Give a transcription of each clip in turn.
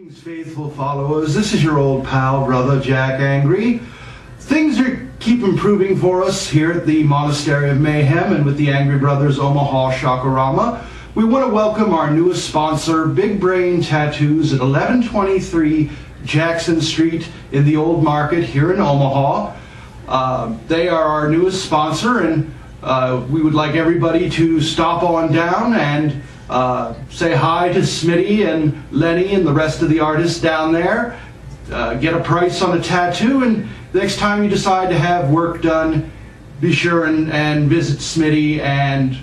Greetings, faithful followers. This is your old pal, brother Jack Angry. Things keep improving for us here at the Monastery of Mayhem and with the Angry Brothers Omaha Rama. We want to welcome our newest sponsor, Big Brain Tattoos at 1123 Jackson Street in the Old Market here in Omaha. They are our newest sponsor, and we would like everybody to stop on down and say hi to Smitty and Lenny and the rest of the artists down there. Get a price on a tattoo, and next time you decide to have work done, be sure and visit Smitty and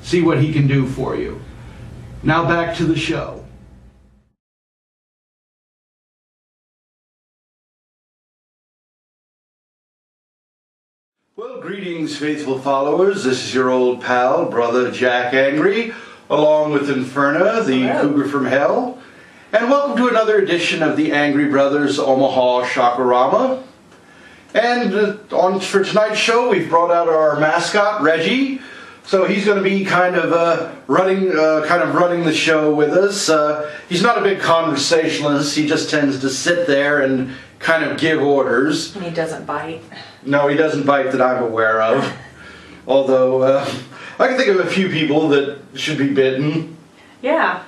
see what he can do for you. Now back to the show. Well, greetings, faithful followers. This is your old pal, brother Jack Angry, along with Inferna, the cougar from hell. And welcome to another edition of the Angry Brothers Omaha Rama. And for tonight's show, we've brought out our mascot, Reggie. So he's going to be kind of running the show with us. He's not a big conversationalist. He just tends to sit there and kind of give orders. And he doesn't bite. No, he doesn't bite that I'm aware of. Although I can think of a few people that should be bitten. Yeah.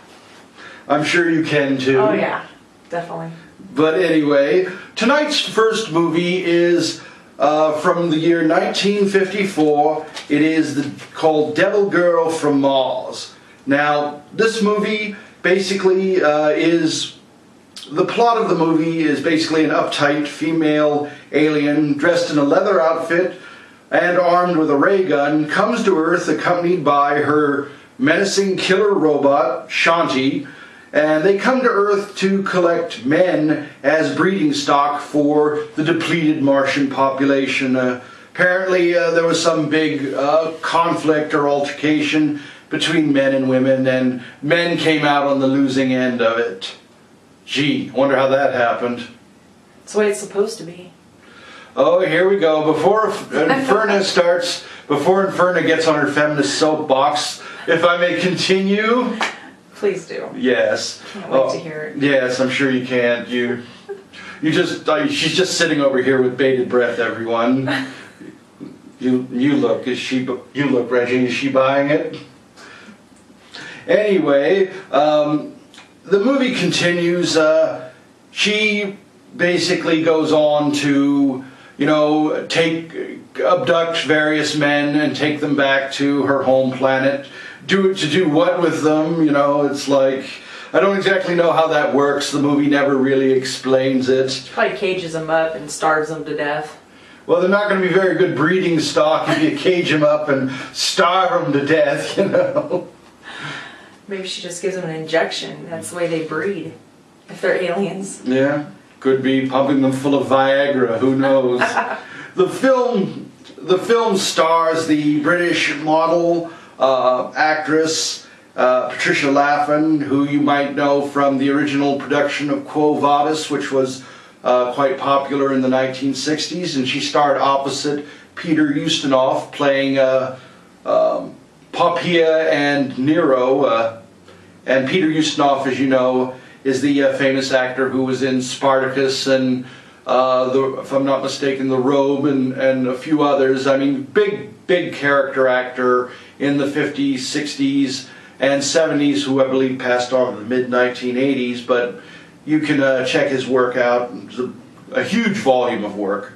I'm sure you can too. Oh yeah, definitely. But anyway, tonight's first movie is from the year 1954. It is called Devil Girl from Mars. Now, this movie basically is... The plot of the movie is basically an uptight female alien dressed in a leather outfit and armed with a ray gun comes to Earth accompanied by her menacing killer robot, Shanti, and they come to Earth to collect men as breeding stock for the depleted Martian population. Apparently there was some big conflict or altercation between men and women, and men came out on the losing end of it. Gee, wonder how that happened. That's the way it's supposed to be. Oh, here we go. Before Inferna starts, before Inferna gets on her feminist soapbox, if I may continue. Please do. Yes. Can't wait to hear it. Yes, I'm sure you can't. She's just sitting over here with bated breath, everyone. You look, Reggie, is she buying it? Anyway, the movie continues. She basically goes on to, abduct various men and take them back to her home planet. To do what with them? It's like, I don't exactly know how that works. The movie never really explains it. Probably cages them up and starves them to death. Well, they're not going to be very good breeding stock if you cage them up and starve them to death, Maybe she just gives them an injection. That's the way they breed, if they're aliens. Yeah, could be pumping them full of Viagra. Who knows? The film stars the British model actress Patricia Laffin, who you might know from the original production of Quo Vadis, which was quite popular in the 1960s, and she starred opposite Peter Ustinov, playing Poppaea and Nero, and Peter Ustinov, as you know, is the famous actor who was in Spartacus and, if I'm not mistaken, The Robe and a few others. I mean, big character actor in the 50s, 60s, and 70s, who I believe passed on in the mid-1980s, but you can check his work out. It's a huge volume of work.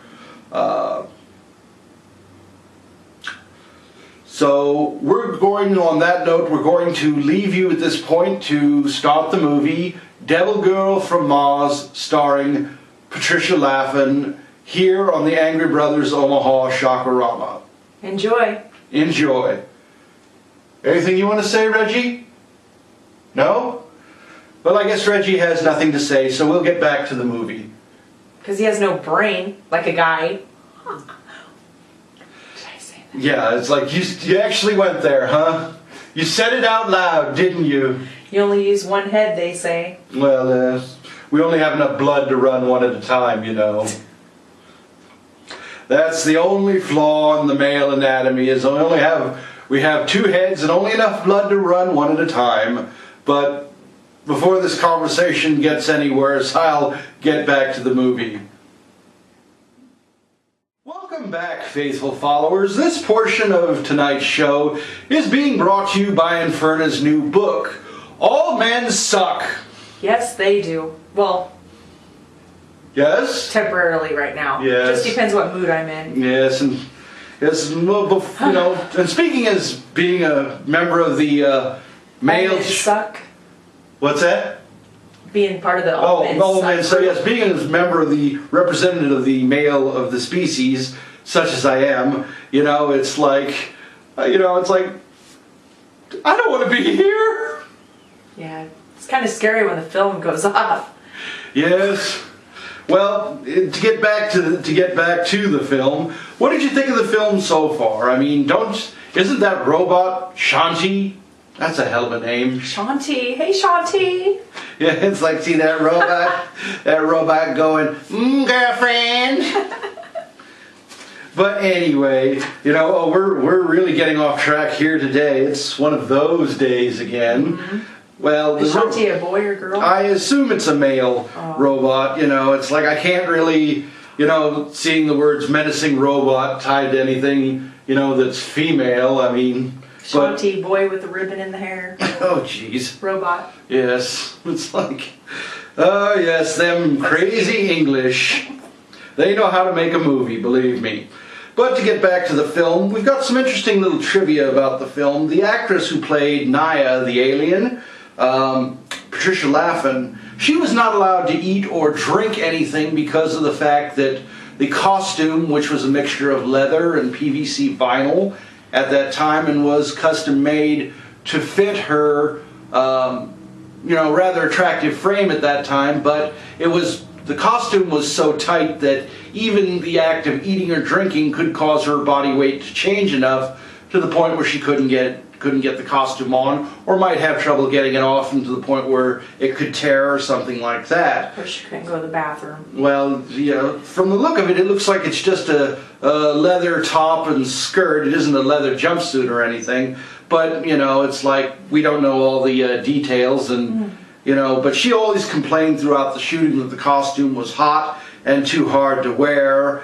So on that note, we're going to leave you at this point to start the movie Devil Girl from Mars, starring Patricia Laffin, here on the Angry Brothers Omaha Rama. Enjoy. Enjoy. Anything you want to say, Reggie? No? Well, I guess Reggie has nothing to say, so we'll get back to the movie. Because he has no brain, like a guy. Yeah, it's like you actually went there, huh? You said it out loud, didn't you? You only use one head, they say. Well, we only have enough blood to run one at a time, That's the only flaw in the male anatomy, is we have two heads and only enough blood to run one at a time. But before this conversation gets anywhere, I'll get back to the movie. Welcome back, faithful followers. This portion of tonight's show is being brought to you by Inferna's new book, All Men Suck. Yes, they do. Well, yes? temporarily right now. Yes. Just depends what mood I'm in. Yes, and yes, well, you know, and speaking as being a member of the male... All men suck. What's that? Being part of the all men suck. So yes, being a member of the representative of the male of the species, such as I am, you know, it's like, I don't want to be here. Yeah, it's kind of scary when the film goes off. Yes. Well, to get back to the film, what did you think of the film so far? I mean, isn't that robot Shanti? That's a hell of a name. Shanti, hey Shanti. Yeah, it's like, see that robot going, girlfriend. But anyway, you know, we're really getting off track here today. It's one of those days again. Mm-hmm. Well, is Shanti a boy or girl? I assume it's a male robot. You know, it's like I can't really, you know, seeing the words menacing robot tied to anything, you know, that's female. I mean, Shanti, boy with the ribbon in the hair. Oh, jeez. Robot. Yes, it's like, oh yes, them crazy English. They know how to make a movie, believe me. But to get back to the film, we've got some interesting little trivia about the film. The actress who played Naya, the alien, Patricia Laffin, she was not allowed to eat or drink anything because of the fact that the costume, which was a mixture of leather and PVC vinyl at that time and was custom made to fit her, you know, rather attractive frame at that time, but the costume was so tight that even the act of eating or drinking could cause her body weight to change enough to the point where she couldn't get the costume on, or might have trouble getting it off, and to the point where it could tear or something like that. Or she couldn't go to the bathroom. Well, you know, from the look of it, it looks like it's just a leather top and skirt. It isn't a leather jumpsuit or anything, but, you know, it's like we don't know all the details, and, you know, but she always complained throughout the shooting that the costume was hot and too hard to wear.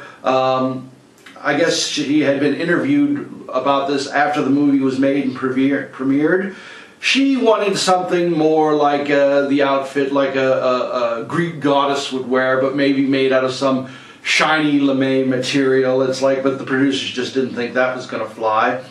I guess she had been interviewed about this after the movie was made and premiered. She wanted something more like the outfit like a Greek goddess would wear, but maybe made out of some shiny lame material. It's like, but the producers just didn't think that was going to fly.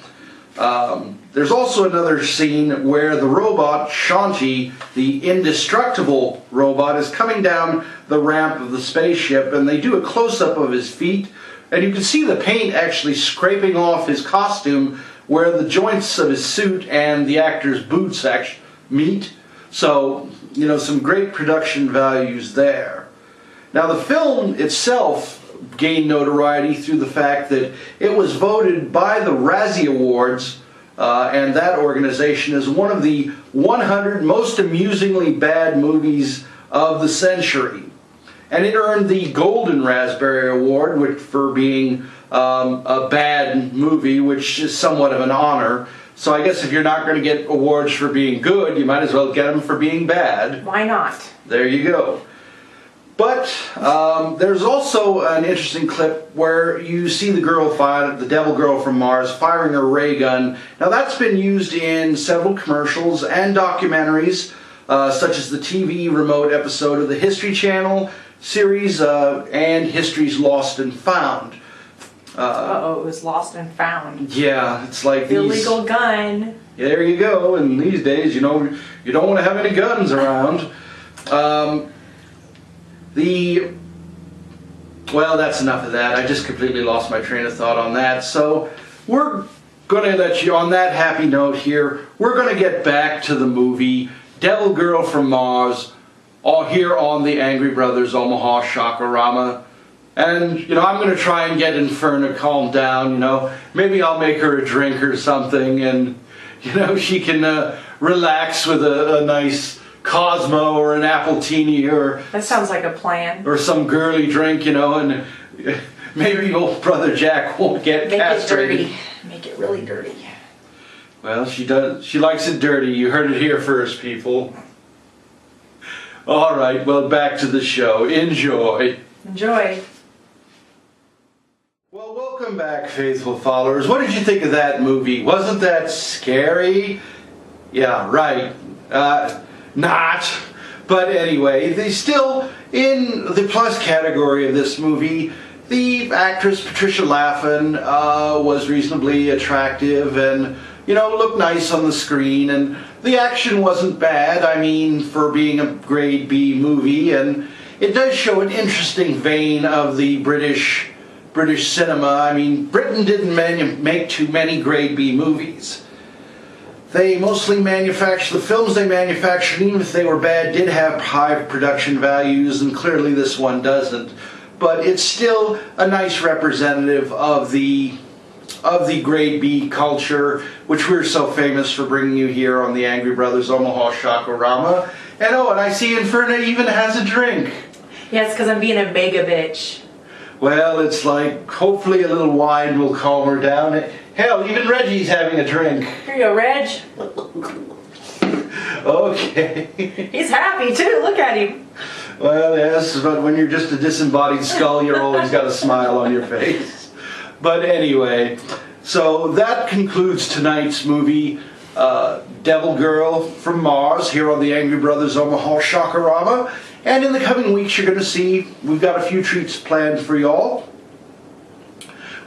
There's also another scene where the robot, Shanti, the indestructible robot, is coming down the ramp of the spaceship, and they do a close-up of his feet, and you can see the paint actually scraping off his costume where the joints of his suit and the actor's boots actually meet. So, you know, some great production values there. Now, the film itself gained notoriety through the fact that it was voted by the Razzie Awards and that organization as one of the 100 most amusingly bad movies of the century. And it earned the Golden Raspberry Award for being a bad movie, which is somewhat of an honor. So I guess if you're not going to get awards for being good, you might as well get them for being bad. Why not? There you go. But there's also an interesting clip where you see the devil girl from Mars, firing a ray gun. Now that's been used in several commercials and documentaries, such as the TV remote episode of the History Channel series and History's Lost and Found. Uh-oh, it was lost and found. Yeah, it's like these... Illegal gun. Yeah, there you go, and these days, you know, you don't want to have any guns around. Well, that's enough of that. I just completely lost my train of thought on that. So we're going to let you, on that happy note here, we're going to get back to the movie Devil Girl from Mars, all here on the Angry Brothers Omaha Shaka Rama. And, you know, I'm going to try and get Inferna calmed down, you know. Maybe I'll make her a drink or something, and, you know, she can relax with a nice Cosmo or an Appletini or... That sounds like a plan. Or some girly drink, you know, and maybe old brother Jack won't get castrated. Make it dirty. Make it really dirty. Well, she does. She likes it dirty. You heard it here first, people. All right, well, back to the show. Enjoy. Enjoy. Well, welcome back, faithful followers. What did you think of that movie? Wasn't that scary? Yeah, right. Not. But anyway, they still, in the plus category of this movie, the actress Patricia Laffin was reasonably attractive and, looked nice on the screen. And the action wasn't bad, I mean, for being a grade B movie. And it does show an interesting vein of the British cinema. I mean, Britain didn't make too many grade B movies. They mostly manufactured, the films they manufactured, even if they were bad, did have high production values, and clearly this one doesn't. But it's still a nice representative of the grade B culture, which we're so famous for bringing you here on the Angry Brothers Omaha Shaka Rama. And I see Inferna even has a drink. Yeah, it's because I'm being a mega bitch. Well, it's like, hopefully a little wine will calm her down. Hell, even Reggie's having a drink. Here you go, Reg. Okay. He's happy too, look at him. Well, yes, but when you're just a disembodied skull, you're always got a smile on your face. But anyway, so that concludes tonight's movie, Devil Girl from Mars, here on the Angry Brothers Omaha Shakarama. And in the coming weeks, you're going to see we've got a few treats planned for y'all.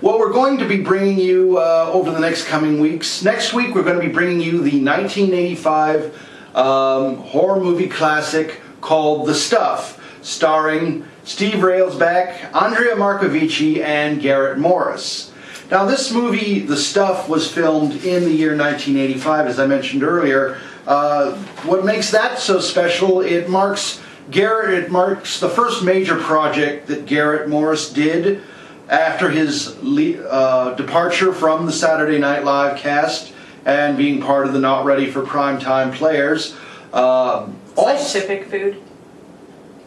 What we're going to be bringing you over the next coming weeks. Next week, we're going to be bringing you the 1985 horror movie classic called The Stuff, starring Steve Railsback, Andrea Marcovici, and Garrett Morris. Now, this movie, The Stuff, was filmed in the year 1985, as I mentioned earlier. What makes that so special, it marks the first major project that Garrett Morris did after his departure from the Saturday Night Live cast and being part of the Not Ready for Primetime Players. Scientific food?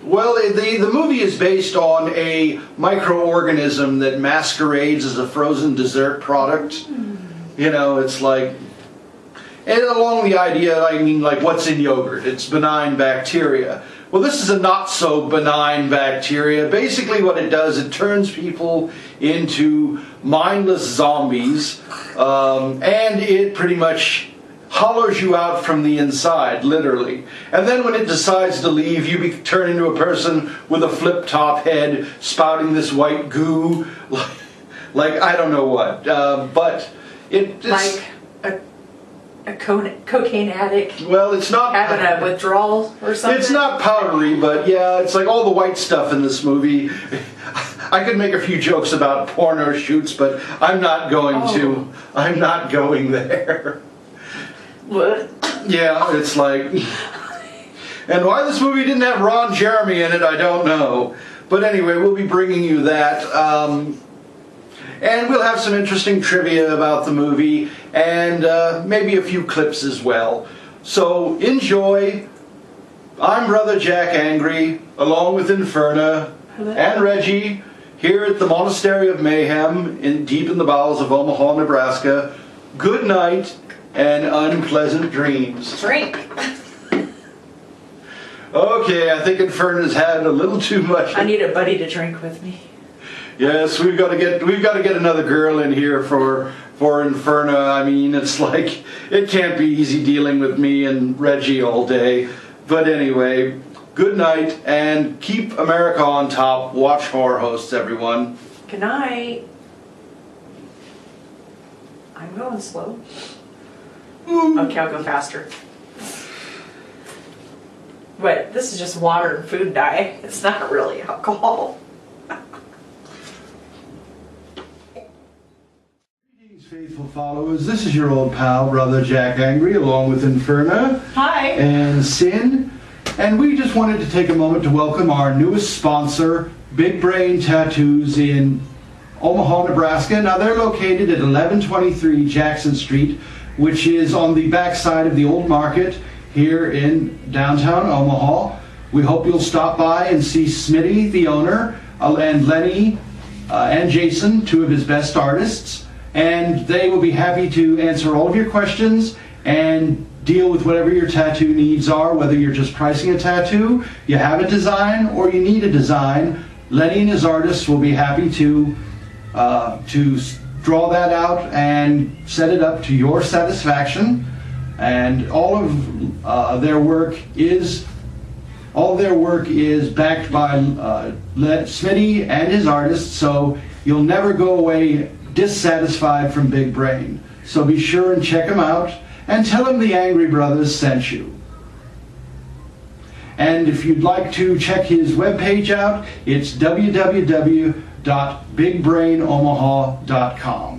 Well, the movie is based on a microorganism that masquerades as a frozen dessert product. It's like, and along the idea, I mean, like, what's in yogurt? It's benign bacteria. Well, this is a not-so-benign bacteria. Basically what it does, it turns people into mindless zombies, and it pretty much hollows you out from the inside, literally. And then when it decides to leave, you turn into a person with a flip-top head, spouting this white goo, like I don't know what. But it's... Like a cocaine addict. Well, it's not having a withdrawal or something. It's not powdery, but yeah, it's like all the white stuff in this movie. I could make a few jokes about porno shoots, but I'm not going to. I'm not going there. What? Yeah, it's like, and why this movie didn't have Ron Jeremy in it, I don't know. But anyway, we'll be bringing you that. And we'll have some interesting trivia about the movie, and maybe a few clips as well. So enjoy. I'm Brother Jack Angry, along with Inferna and Reggie, here at the Monastery of Mayhem, deep in the bowels of Omaha, Nebraska. Good night and unpleasant dreams. Drink. Okay, I think Inferna's had a little too much. I need a buddy to drink with me. Yes, we've got to get another girl in here for Inferna. I mean, it's like, it can't be easy dealing with me and Reggie all day. But anyway, good night and keep America on top. Watch Horror Hosts, everyone. Good night. I'm going slow. Okay, I'll go faster. What? This is just water and food dye. It's not really alcohol. Faithful followers, this is your old pal, Brother Jack Angry, along with Inferna. Hi. And Sin. And we just wanted to take a moment to welcome our newest sponsor, Big Brain Tattoos in Omaha, Nebraska. Now they're located at 1123 Jackson Street, which is on the backside of the old market here in downtown Omaha. We hope you'll stop by and see Smitty, the owner, and Lenny and Jason, two of his best artists. And they will be happy to answer all of your questions and deal with whatever your tattoo needs are, whether you're just pricing a tattoo, you have a design, or you need a design. Lenny and his artists will be happy to draw that out and set it up to your satisfaction. And all of their work is backed by Smitty and his artists, so you'll never go away dissatisfied from Big Brain. So be sure and check him out and tell him the Angry Brothers sent you. And if you'd like to check his webpage out, it's www.bigbrainomaha.com.